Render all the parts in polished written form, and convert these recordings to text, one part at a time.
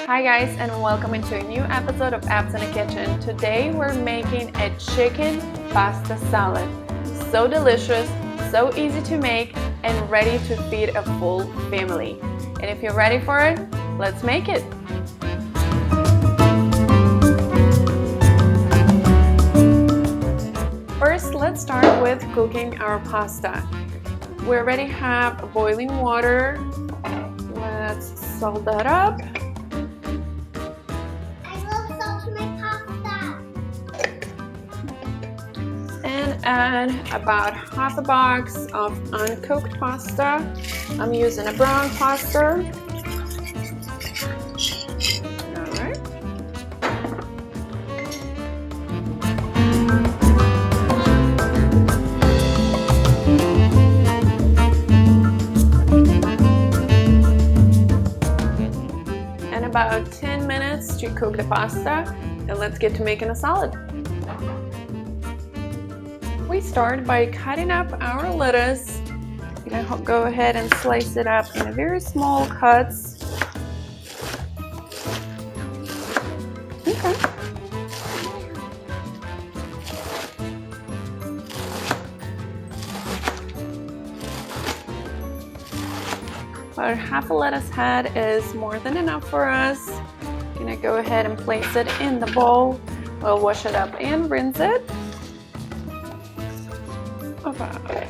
Hi guys, and welcome into a new episode of Apps in the Kitchen. Today we're making a chicken pasta salad. So delicious, so easy to make, and ready to feed a full family. And if you're ready for it, let's make it. First, let's start with cooking our pasta. We already have boiling water. Let's salt that up. And add about half a box of uncooked pasta. I'm using a brown pasta. Alright. And about 10 minutes to cook the pasta. And let's get to making a salad. We start by cutting up our lettuce. You're gonna go ahead and slice it up in very small cuts. Okay. About half a lettuce head is more than enough for us. You're gonna go ahead and place it in the bowl. We'll wash it up and rinse it. Okay.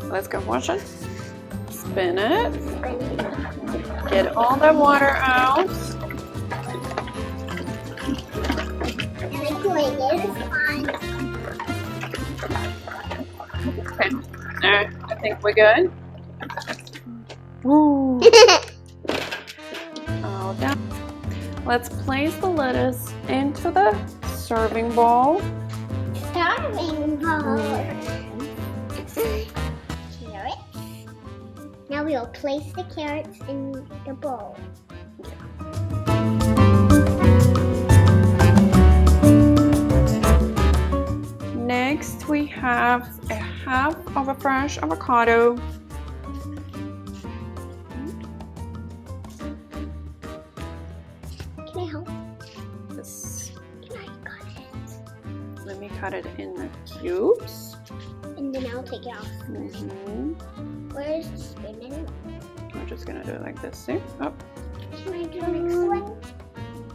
Let's go wash it. Spin it. Get all the water out. Okay. Alright, I think we're good. Ooh. All done. Let's place the lettuce into the serving bowl. Serving bowl. Carrots. Now we'll place the carrots in the bowl. Next, we have a half of a fresh avocado. Can I help? This. Can I cut it? Let me cut it in the cubes. And then I'll take it off. Where's the spoon? We're just gonna do it like this. See? Oh. Can I do the next one?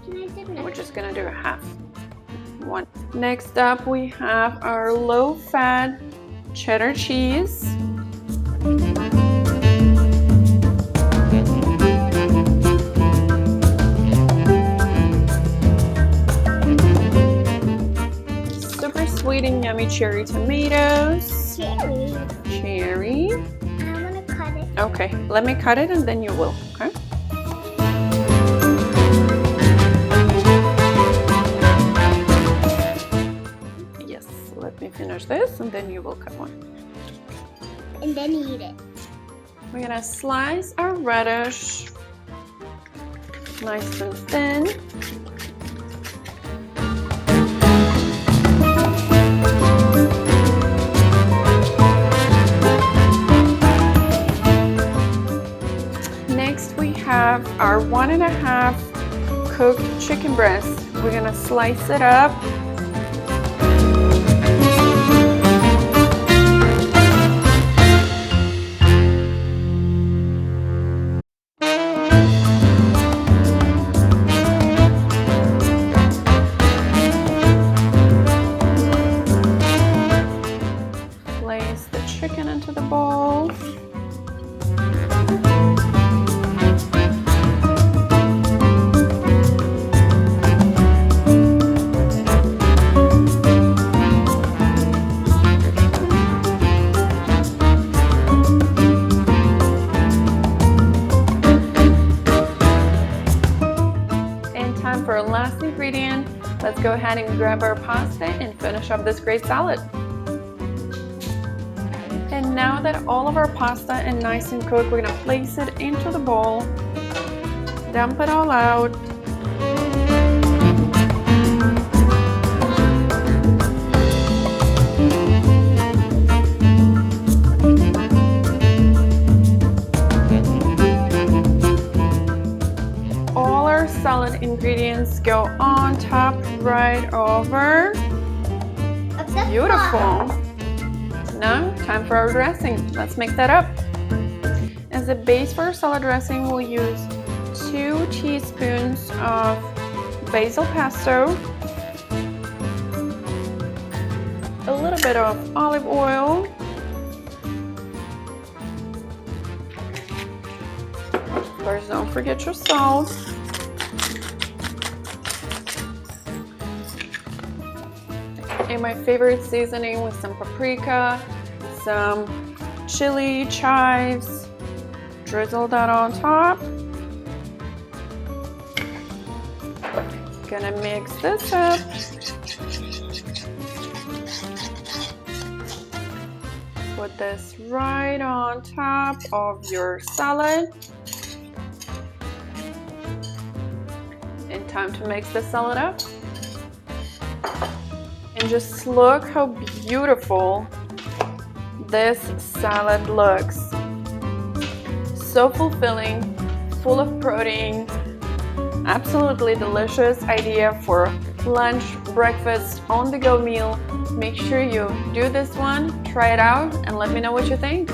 Can I do the next? We're just gonna do a half. One. Next up, we have our low-fat cheddar cheese. Super sweet and yummy cherry tomatoes. Cherry. I want to cut it. Okay, let me cut it and then you will. Okay. Yes, let me finish this and then you will cut one. And then eat it. We're gonna slice our radish nice and thin. Next we have our 1.5 cooked chicken breast. We're gonna slice it up. Place the chicken into the bowl. For our last ingredient, let's go ahead and grab our pasta and finish up this great salad. And now that all of our pasta is nice and cooked, we're gonna place it into the bowl, dump it all out. salad ingredients go on top right over. Beautiful. Now, time for our dressing. Let's mix that up. As a base for our salad dressing, we'll use 2 teaspoons of basil pesto, a little bit of olive oil, of course don't forget your salt, and my favorite seasoning with some paprika, some chili chives. Drizzle that on top. Gonna mix this up. Put this right on top of your salad. And time to mix the salad up. And just look how beautiful this salad looks. So fulfilling, full of protein, absolutely delicious idea for lunch, breakfast, on-the-go meal. Make sure you do this one, try it out, and let me know what you think.